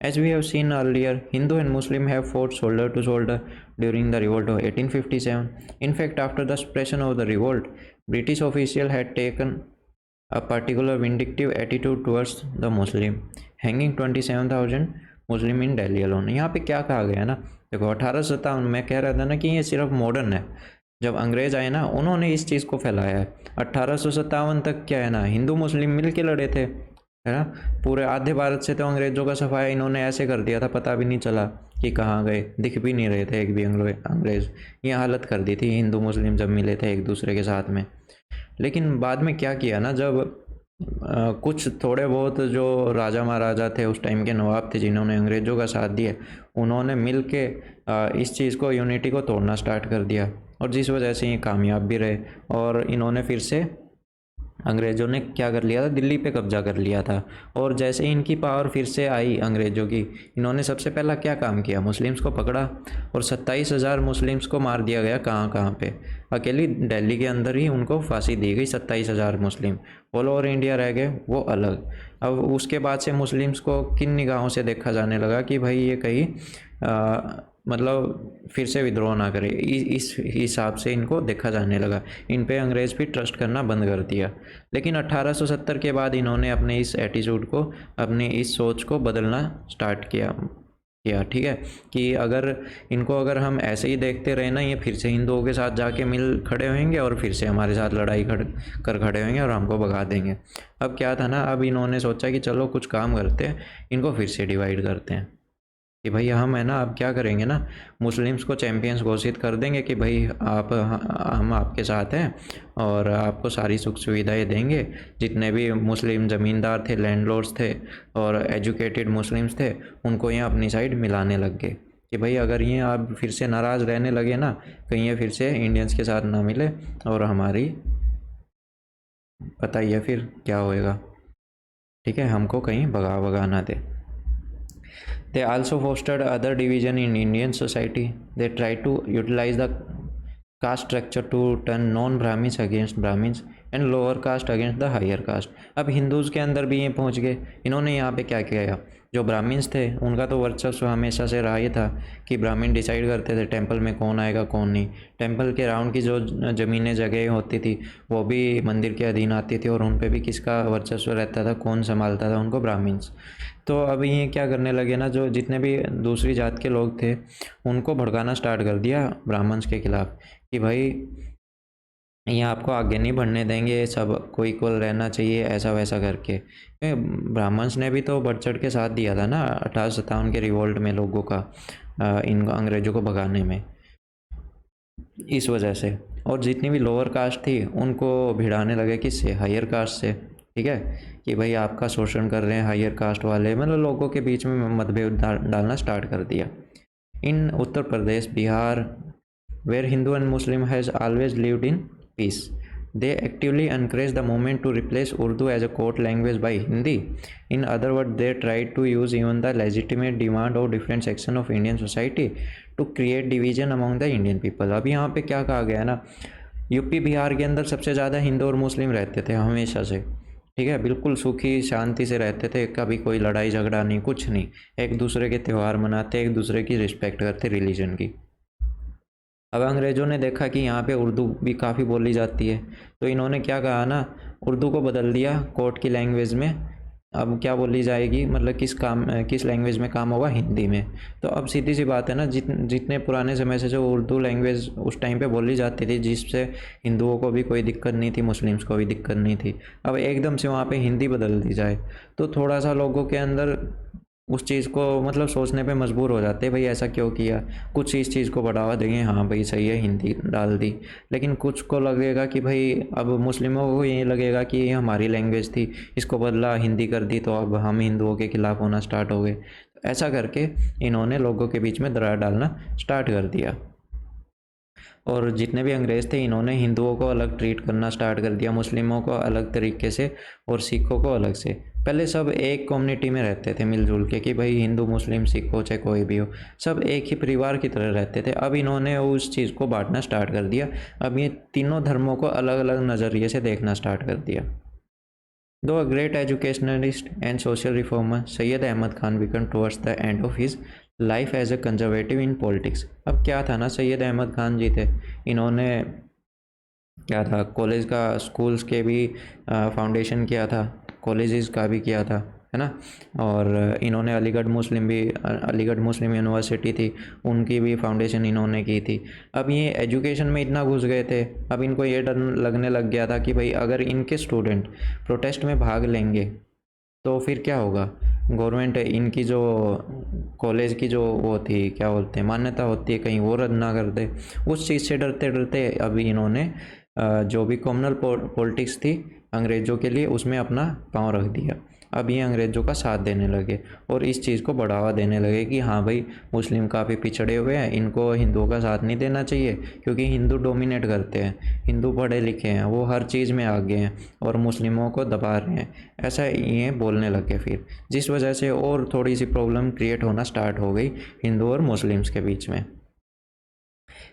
As we have seen earlier, Hindu and Muslim have fought shoulder to shoulder during the revolt of 1857. In fact, after the suppression of the revolt, British officials had taken a particular vindictive attitude towards the Muslim, hanging 27,000 Muslim in Delhi alone. यहाँ पे क्या कहा गया ना, देखो 1857 में कह रहा था ना कि ये सिर्फ मॉडर्न है, जब अंग्रेज़ आए ना उन्होंने इस चीज़ को फैलाया है। 1857 तक क्या है ना, हिंदू मुस्लिम मिल के लड़े थे, है ना, पूरे आधे भारत से तो अंग्रेज़ों का सफाया इन्होंने ऐसे कर दिया था, पता भी नहीं चला कि कहाँ गए, दिख भी नहीं रहे थे एक भी अंग्रेज़। ये हालत कर दी थी हिंदू मुस्लिम जब मिले थे एक दूसरे के साथ में। लेकिन बाद में क्या किया ना, जब कुछ थोड़े बहुत जो राजा महाराजा थे उस टाइम के नवाब थे जिन्होंने अंग्रेज़ों का साथ दिया, उन्होंने मिल के इस चीज़ को, यूनिटी को तोड़ना स्टार्ट कर दिया और जिस वजह से ये कामयाब भी रहे। और इन्होंने फिर से, अंग्रेज़ों ने क्या कर लिया था, दिल्ली पे कब्जा कर लिया था। और जैसे ही इनकी पावर फिर से आई अंग्रेज़ों की, इन्होंने सबसे पहला क्या काम किया, मुस्लिम्स को पकड़ा और 27,000 मुस्लिम्स को मार दिया गया। कहाँ कहाँ पे, अकेली दिल्ली के अंदर ही उनको फांसी दी गई 27,000 मुस्लिम। ऑल ओवर इंडिया रह गए वो अलग। अब उसके बाद से मुस्लिम्स को किन निगाहों से देखा जाने लगा कि भाई ये कहीं मतलब फिर से विद्रोह ना करे, इस हिसाब से इनको देखा जाने लगा। इन पे अंग्रेज़ भी ट्रस्ट करना बंद कर दिया। लेकिन 1870 के बाद इन्होंने अपने इस एटीट्यूड को, अपनी इस सोच को बदलना स्टार्ट किया, ठीक है, कि अगर हम ऐसे ही देखते रहे ना, ये फिर से हिंदुओं के साथ जाके मिल खड़े होंगे और फिर से हमारे साथ लड़ाई कर खड़े होंगे और हमको भगा देंगे। अब क्या था ना, अब इन्होंने सोचा कि चलो कुछ काम करते हैं, इनको फिर से डिवाइड करते हैं कि भाई हम है ना, अब क्या करेंगे ना, मुस्लिम्स को चैम्पियंस घोषित कर देंगे कि भाई हम आपके साथ हैं और आपको सारी सुख सुविधाएं देंगे। जितने भी मुस्लिम ज़मींदार थे, लैंडलॉर्ड्स थे और एजुकेटेड मुस्लिम्स थे, उनको ये अपनी साइड मिलाने लग गए कि भाई अगर ये आप फिर से नाराज़ रहने लगे ना, कहीं ये फिर से इंडियंस के साथ ना मिले और हमारी, पता ही है फिर क्या होएगा, ठीक है, हमको कहीं भगा ना दे। They also fostered other division in Indian society. They tried to utilize the caste structure to turn non-Brahmins against Brahmins and lower caste against the higher caste. अब हिंदूज़ के अंदर भी ये पहुंच गए। इन्होंने यहाँ पे क्या किया, जो ब्राह्मण्स थे उनका तो वर्चस्व हमेशा से रहा ही था कि ब्राह्मण डिसाइड करते थे टेंपल में कौन आएगा कौन नहीं। टेंपल के राउंड की जो ज़मीनें जगह होती थी वो भी मंदिर के अधीन आती थी और उन पे भी किसका वर्चस्व रहता था, कौन संभालता था उनको, ब्राह्मण्स। तो अब ये क्या करने लगे ना, जो जितने भी दूसरी जात के लोग थे उनको भड़काना स्टार्ट कर दिया ब्राह्मण्स के खिलाफ कि भाई ये आपको आगे नहीं बढ़ने देंगे, सब कोई इक्वल रहना चाहिए, ऐसा वैसा करके। ब्राह्मण्स ने भी तो बढ़ चढ़ के साथ दिया था ना 1857 के रिवोल्ट में लोगों का, इन अंग्रेज़ों को भगाने में, इस वजह से। और जितनी भी लोअर कास्ट थी उनको भिड़ाने लगे, किससे, हायर कास्ट से, ठीक है, कि भाई आपका शोषण कर रहे हैं हायर कास्ट वाले, मतलब लोगों के बीच में मतभेद डालना स्टार्ट कर दिया। इन Uttar Pradesh, Bihar, where Hindu and Muslim has always lived in peace, they actively encouraged the movement to replace Urdu as a court language by Hindi. In other words, they tried to use even the legitimate demand of different section of Indian society to create division among the Indian people. अब यहाँ पे क्या कहा गया है ना, UP Bihar के अंदर सबसे ज़्यादा हिंदू और मुस्लिम रहते थे हमेशा से, ठीक है, बिल्कुल सुखी शांति से रहते थे, कभी कोई लड़ाई झगड़ा नहीं, कुछ नहीं, एक दूसरे के त्यौहार मनाते, एक दूसरे की रिस्पेक्ट करते रिलीजन की। अब अंग्रेज़ों ने देखा कि यहाँ पे उर्दू भी काफ़ी बोली जाती है, तो इन्होंने क्या कहा ना, उर्दू को बदल दिया कोर्ट की लैंग्वेज में। अब क्या बोली जाएगी, मतलब किस लैंग्वेज में काम होगा, हिंदी में। तो अब सीधी सी बात है ना, जितने पुराने समय से जो उर्दू लैंग्वेज उस टाइम पे बोली जाती थी, जिससे हिंदुओं को भी कोई दिक्कत नहीं थी, मुस्लिम्स को भी दिक्कत नहीं थी, अब एकदम से वहाँ पे हिंदी बदल दी जाए तो थोड़ा सा लोगों के अंदर उस चीज़ को मतलब सोचने पे मजबूर हो जाते हैं, भाई ऐसा क्यों किया। कुछ इस चीज़ को बढ़ावा देंगे, हाँ भाई सही है हिंदी डाल दी, लेकिन कुछ को लगेगा कि भाई, अब मुस्लिमों को ये लगेगा कि ये हमारी लैंग्वेज थी, इसको बदला हिंदी कर दी तो अब हम हिंदुओं के खिलाफ होना स्टार्ट हो गए। ऐसा करके इन्होंने लोगों के बीच में दरार डालना स्टार्ट कर दिया। और जितने भी अंग्रेज़ थे इन्होंने हिंदुओं को अलग ट्रीट करना स्टार्ट कर दिया, मुस्लिमों को अलग तरीके से और सिखों को अलग से। पहले सब एक कम्युनिटी में रहते थे मिलजुल के, कि भाई हिंदू मुस्लिम सिख हो चाहे कोई भी हो, सब एक ही परिवार की तरह रहते थे। अब इन्होंने उस चीज़ को बांटना स्टार्ट कर दिया, अब ये तीनों धर्मों को अलग अलग नज़रिए से देखना स्टार्ट कर दिया। Though a great educationalist and social reformer, Sayyid Ahmad Khan became towards the end of his life as a conservative in politics. अब क्या था ना, सैयद अहमद खान जी थे, इन्होंने क्या था, कॉलेज का, स्कूल्स के भी फाउंडेशन किया था, कॉलेजेस का भी किया था, है ना। और इन्होंने अलीगढ़ मुस्लिम यूनिवर्सिटी थी, उनकी भी फाउंडेशन इन्होंने की थी। अब ये एजुकेशन में इतना घुस गए थे, अब इनको ये डर लगने लग गया था कि भाई अगर इनके स्टूडेंट प्रोटेस्ट में भाग लेंगे तो फिर क्या होगा, गवर्नमेंट इनकी जो कॉलेज की जो वो थी, क्या बोलते हैं, मान्यता होती है, कहीं वो रद्द ना कर दे। उस चीज़ से डरते डरते अभी इन्होंने जो भी कम्युनल पॉलिटिक्स थी अंग्रेज़ों के लिए, उसमें अपना पाँव रख दिया। अब ये अंग्रेज़ों का साथ देने लगे और इस चीज़ को बढ़ावा देने लगे कि हाँ भाई, मुस्लिम काफ़ी पिछड़े हुए हैं, इनको हिंदुओं का साथ नहीं देना चाहिए, क्योंकि हिंदू डोमिनेट करते हैं, हिंदू पढ़े लिखे हैं, वो हर चीज़ में आगे हैं और मुस्लिमों को दबा रहे हैं, ऐसा ये बोलने लगे फिर, जिस वजह से और थोड़ी सी प्रॉब्लम क्रिएट होना स्टार्ट हो गई हिंदू और मुस्लिम्स के बीच में।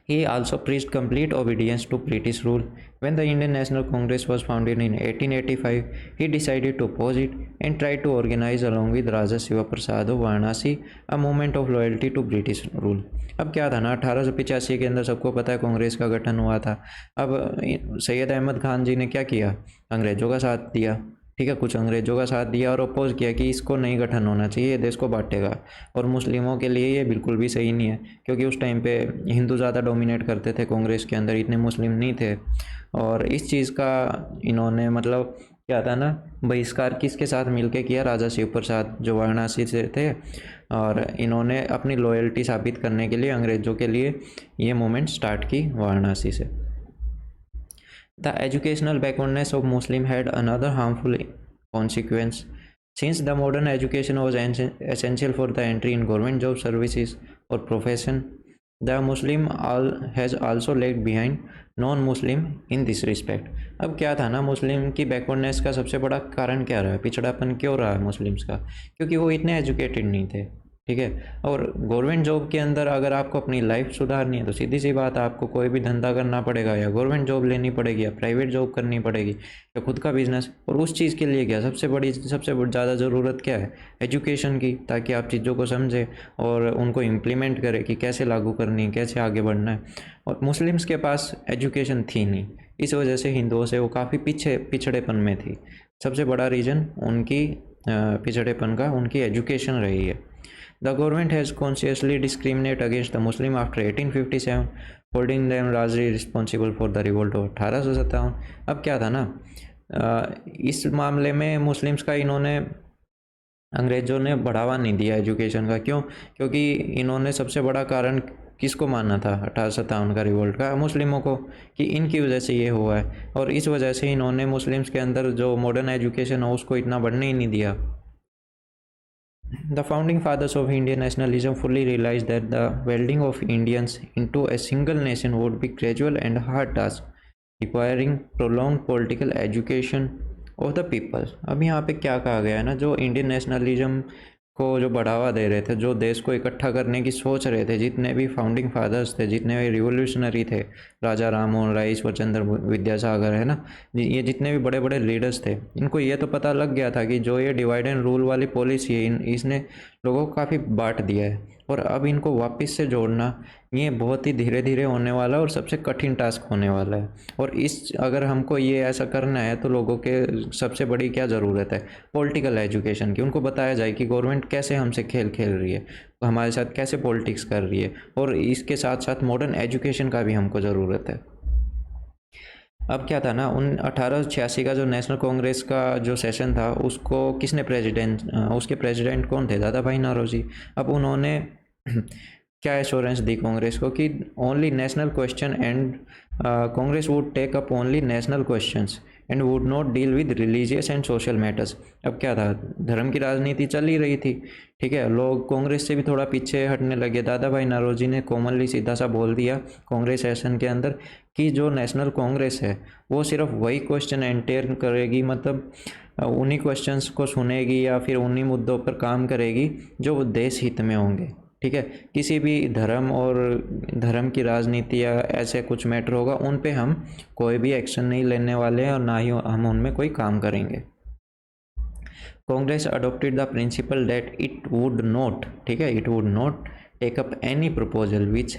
He also preached complete obedience to British rule. When the Indian National Congress was founded in 1885, he decided to oppose it and tried to organize along with Raja Shiva Prasad of Varanasi a movement of loyalty to British rule. अब क्या था ना, 1885 के अंदर सबको पता है कांग्रेस का गठन हुआ था। अब सैयद अहमद खान जी ने क्या किया, अंग्रेज़ों का साथ दिया, ठीक है, कुछ अंग्रेज़ों का साथ दिया और अपोज किया कि इसको नहीं गठन होना चाहिए, ये देश को बांटेगा। और मुस्लिमों के लिए ये बिल्कुल भी सही नहीं है, क्योंकि उस टाइम पे हिंदू ज़्यादा डोमिनेट करते थे कांग्रेस के अंदर, इतने मुस्लिम नहीं थे। और इस चीज़ का इन्होंने मतलब क्या था ना, बहिष्कार किसके साथ मिलके किया, राजा शिव प्रसाद जो वाराणसी से थे। और इन्होंने अपनी लॉयल्टी साबित करने के लिए अंग्रेज़ों के लिए ये मूवमेंट स्टार्ट की वाराणसी से। The educational backwardness of Muslim had another harmful consequence. Since the modern education was essential for the entry in government job services or profession, the Muslim has also lagged behind non-Muslim in this respect. अब क्या था ना, मुस्लिम की backwardness का सबसे बड़ा कारण क्या रहा है, पिछड़ापन क्यों रहा है मुस्लिम्स का, क्योंकि वो इतने एजुकेटेड नहीं थे, ठीक है। और गवर्नमेंट जॉब के अंदर अगर आपको अपनी लाइफ सुधारनी है तो सीधी सी बात है, आपको कोई भी धंधा करना पड़ेगा, या गवर्नमेंट जॉब लेनी पड़ेगी, या प्राइवेट जॉब करनी पड़ेगी, या खुद का बिजनेस। और उस चीज़ के लिए क्या सबसे ज़्यादा ज़रूरत क्या है? एजुकेशन की, ताकि आप चीज़ों को समझें और उनको इम्प्लीमेंट करें कि कैसे लागू करनी है, कैसे आगे बढ़ना है। और मुस्लिम्स के पास एजुकेशन थी नहीं, इस वजह से हिंदुओं से वो काफ़ी पिछड़ेपन में थी। सबसे बड़ा रीज़न उनकी पिछड़ेपन का उनकी एजुकेशन रही है। The government has consciously discriminated against the Muslim after 1857, holding them largely responsible for the revolt of 1857। अब क्या था ना, इस मामले में मुस्लिम्स का इन्होंने अंग्रेज़ों ने बढ़ावा नहीं दिया एजुकेशन का। क्यों? क्योंकि इन्होंने सबसे बड़ा कारण किसको माना था 1857 का रिवोल्ट का? मुस्लिमों को, कि इनकी वजह से ये हुआ है। और इस वजह से इन्होंने मुस्लिम्स के अंदर जो मॉडर्न एजुकेशन है उसको इतना बढ़ने ही नहीं दिया। The founding fathers of Indian nationalism fully realized that the welding of Indians into a single nation would be gradual and hard task, requiring prolonged political education of the people। अब यहाँ पे क्या कहा गया है ना, जो इंडियन नेशनलिज्म को जो बढ़ावा दे रहे थे, जो देश को इकट्ठा करने की सोच रहे थे, जितने भी फाउंडिंग फादर्स थे, जितने भी रिवोल्यूशनरी थे, राजा राममोहन राय, ईश्वर चंद्र विद्यासागर है ना, ये जितने भी बड़े बड़े लीडर्स थे, इनको ये तो पता लग गया था कि जो ये डिवाइड एंड रूल वाली पॉलिसी है इसने लोगों को काफ़ी बांट दिया है। और अब इनको वापस से जोड़ना ये बहुत ही धीरे धीरे होने वाला है और सबसे कठिन टास्क होने वाला है। और अगर हमको ये ऐसा करना है तो लोगों के सबसे बड़ी क्या ज़रूरत है? पॉलिटिकल एजुकेशन की। उनको बताया जाए कि गवर्नमेंट कैसे हमसे खेल खेल रही है, हमारे साथ कैसे पॉलिटिक्स कर रही है, और इसके साथ साथ मॉडर्न एजुकेशन का भी हमको ज़रूरत है। अब क्या था ना, 1886 का जो नेशनल कांग्रेस का जो सेशन था उसको किसने उसके प्रेसिडेंट कौन थे? दादा भाई नौरोजी। अब उन्होंने क्या एश्योरेंस दी कांग्रेस को कि only national question and Congress would take up only national questions and would not deal with religious and social matters. अब क्या था, धर्म की राजनीति चल ही रही थी, ठीक है। लोग कांग्रेस से भी थोड़ा पीछे हटने लगे। दादा भाई नौरोजी ने कॉमनली सीधा सा बोल दिया कांग्रेस सेशन के अंदर कि जो नेशनल कांग्रेस है वो सिर्फ वही क्वेश्चन एंटेयर करेगी, मतलब उन्हीं क्वेश्चंस को सुनेगी या फिर उन्हीं मुद्दों पर काम करेगी जो देश हित में होंगे, ठीक है। किसी भी धर्म की राजनीति या ऐसे कुछ मैटर होगा उन पे हम कोई भी एक्शन नहीं लेने वाले हैं और ना ही हम उनमें कोई काम करेंगे। Congress adopted the principle that it would not, ठीक है, it would not take up any proposal which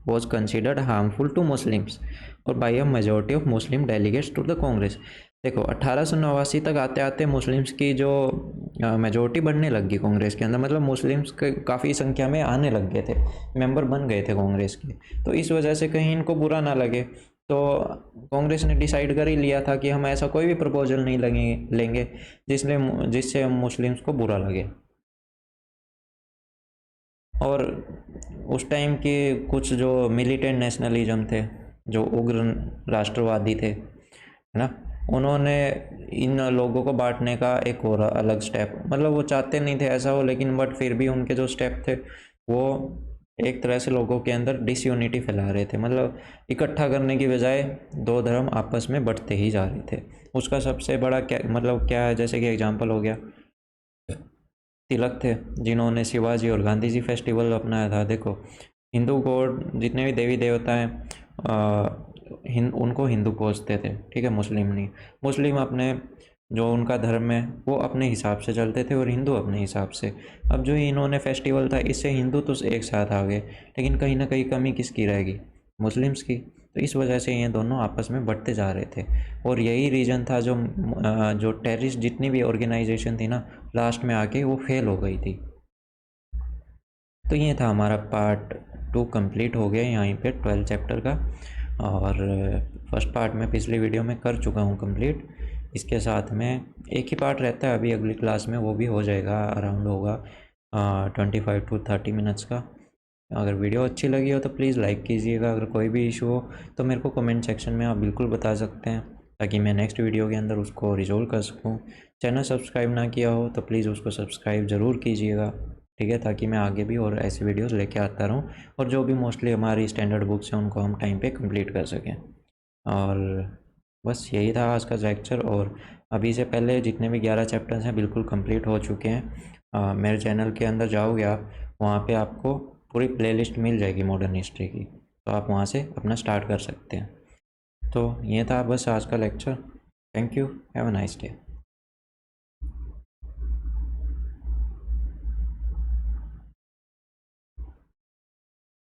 was considered harmful to Muslims और by a majority of Muslim delegates to the Congress। देखो 1889 तक आते आते मुस्लिम्स की जो मेजोरिटी बढ़ने लग गई कांग्रेस के अंदर, मतलब मुस्लिम्स काफ़ी संख्या में आने लग गए थे, मेंबर बन गए थे कांग्रेस के। तो इस वजह से कहीं इनको बुरा ना लगे तो कांग्रेस ने डिसाइड कर ही लिया था कि हम ऐसा कोई भी प्रपोजल नहीं लेंगे जिससे मुस्लिम्स को बुरा लगे। और उस टाइम के कुछ जो मिलिटेंट नेशनलिज्म थे, जो उग्र राष्ट्रवादी थे, है ना, उन्होंने इन लोगों को बांटने का एक और अलग स्टेप, मतलब वो चाहते नहीं थे ऐसा हो, लेकिन बट फिर भी उनके जो स्टेप थे वो एक तरह से लोगों के अंदर डिसयूनिटी फैला रहे थे। मतलब इकट्ठा करने की बजाय दो धर्म आपस में बढ़ते ही जा रहे थे। उसका सबसे बड़ा क्या है, जैसे कि एग्जाम्पल हो गया तिलक थे, जिन्होंने शिवाजी और गांधी जी फेस्टिवल अपनाया था। देखो हिंदू गॉड जितने भी देवी देवता हैं उनको हिंदू पूजते थे, ठीक है, मुस्लिम नहीं। मुस्लिम अपने जो उनका धर्म है वो अपने हिसाब से चलते थे और हिंदू अपने हिसाब से। अब जो इन्होंने फेस्टिवल था इससे हिंदू तो एक साथ आ गए, लेकिन कहीं ना कहीं कमी किसकी रहेगी? मुस्लिम्स की। तो इस वजह से ये दोनों आपस में बढ़ते जा रहे थे और यही रीज़न था जो टेररिस्ट जितनी भी ऑर्गेनाइजेशन थी ना, लास्ट में आके वो फेल हो गई थी। तो ये था हमारा पार्ट 2 कंप्लीट हो गया यहीं पे 12 चैप्टर का। और फर्स्ट पार्ट में पिछली वीडियो में कर चुका हूँ कंप्लीट। इसके साथ में एक ही पार्ट रहता है अभी अगली क्लास में, वो भी हो जाएगा, अराउंड होगा 25 to 30 मिनट्स का। अगर वीडियो अच्छी लगी हो तो प्लीज़ लाइक कीजिएगा। अगर कोई भी इशू हो तो मेरे को कमेंट सेक्शन में आप बिल्कुल बता सकते हैं, ताकि मैं नेक्स्ट वीडियो के अंदर उसको रिजोल्व कर सकूँ। चैनल सब्सक्राइब ना किया हो तो प्लीज़ उसको सब्सक्राइब ज़रूर कीजिएगा, ठीक है, ताकि मैं आगे भी और ऐसी वीडियोस लेके आता रहूँ और जो भी मोस्टली हमारी स्टैंडर्ड बुक्स हैं उनको हम टाइम पे कंप्लीट कर सकें। और बस यही था आज का लेक्चर। और अभी से पहले जितने भी 11 चैप्टर्स हैं बिल्कुल कंप्लीट हो चुके हैं। मेरे चैनल के अंदर जाओगे आप, वहाँ पे आपको पूरी प्लेलिस्ट मिल जाएगी मॉडर्न हिस्ट्री की, तो आप वहाँ से अपना स्टार्ट कर सकते हैं। तो ये था बस आज का lecture. Thank you, have a nice day.